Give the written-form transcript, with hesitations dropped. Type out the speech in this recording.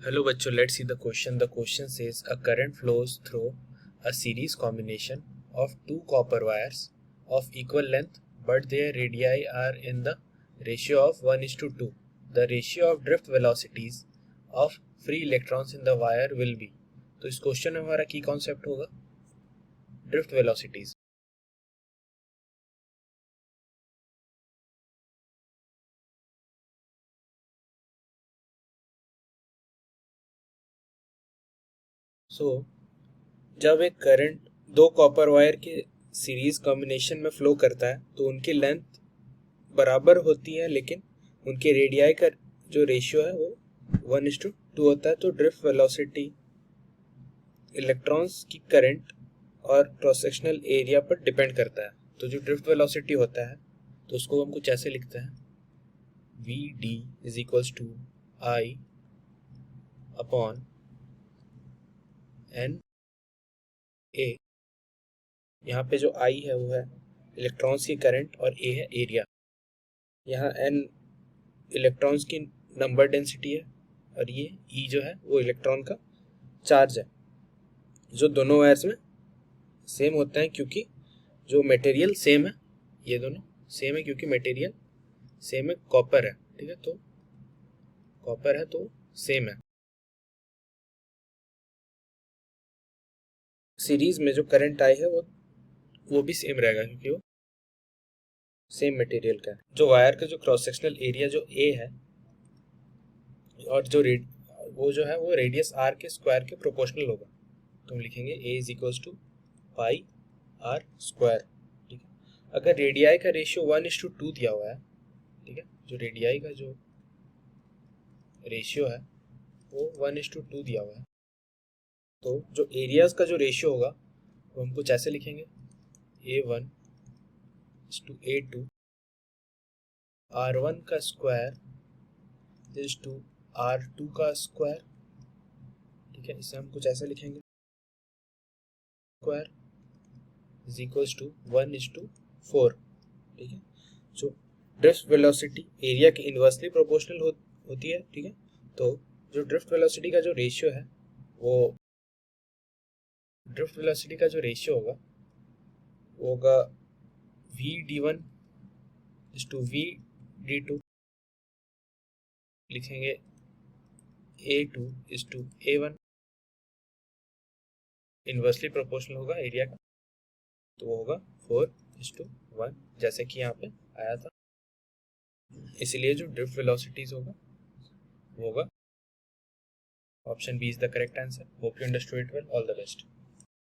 Hello bachcho, let's see the question. The question says a current flows through a series combination of two copper wires of equal length but their radii are in the ratio of 1:2. The ratio of drift velocities of free electrons in the wire will be. तो इस question में हमारा की concept होगा drift velocities. जब एक current दो copper wire के सीरीज कॉम्बिनेशन में फ्लो करता है तो उनकी लेंथ बराबर होती है, लेकिन उनके रेडियाई का जो रेशियो है वो 1:2 होता है. तो ड्रिफ्ट वेलोसिटी इलेक्ट्रॉन्स की करंट और क्रॉस सेक्शनल एरिया पर डिपेंड करता है. तो जो ड्रिफ्ट वेलोसिटी होता है तो उसको हम कुछ ऐसे लिखते हैं, V D is equals to I upon N A. यहाँ पे जो आई है वो है इलेक्ट्रॉन्स की करंट और ए है एरिया. यहाँ एन इलेक्ट्रॉन्स की नंबर डेंसिटी है और ये ई जो है वो इलेक्ट्रॉन का चार्ज है, जो दोनों वायर्स में सेम होता है क्योंकि जो मटेरियल सेम है. ये दोनों सेम है क्योंकि मटेरियल सेम है, कॉपर है. ठीक है, तो कॉपर है तो सेम है. सीरीज में जो करंट आई है वो भी सेम रहेगा क्योंकि वो सेम मटेरियल का है. जो वायर का जो क्रॉस सेक्शनल एरिया जो ए है और जो वो जो है वो रेडियस आर के स्क्वायर के प्रोपोर्शनल होगा. तो हम लिखेंगे A is equals to pi R square. ठीक है, अगर रेडियाई का रेशियो 1:2 दिया हुआ है, ठीक है, जो रेडियाई का जो रेशियो है वो 1:2 दिया हुआ है, तो जो एरियाज का जो रेशियो होगा वो हम कुछ ऐसे लिखेंगे, A1:A2 R1 का स्क्वायर इज टू R2 का स्क्वायर. ठीक है, इसे हम कुछ ऐसे लिखेंगे, स्क्वायर इज इक्वल्स टू 1:4. ठीक है, जो ड्रिफ्ट वेलोसिटी एरिया के इनवर्सली प्रोपोर्शनल होती है. ठीक है, तो जो ड्रिफ्ट वेलोसिटी का जो रेशियो है वो ड्रिफ्ट वेलोसिटी का जो रेशियो होगा वो होगा V_d1 इज टू V_d2. लिखेंगे A2 is to A1. Inversely proportional होगा एरिया का, तो वो होगा 4:1 जैसे कि यहाँ पे आया था. इसलिए जो ड्रिफ्ट वेलोसिटीज होगा वो होगा option B is the correct answer. Hope you understood it well. All the best.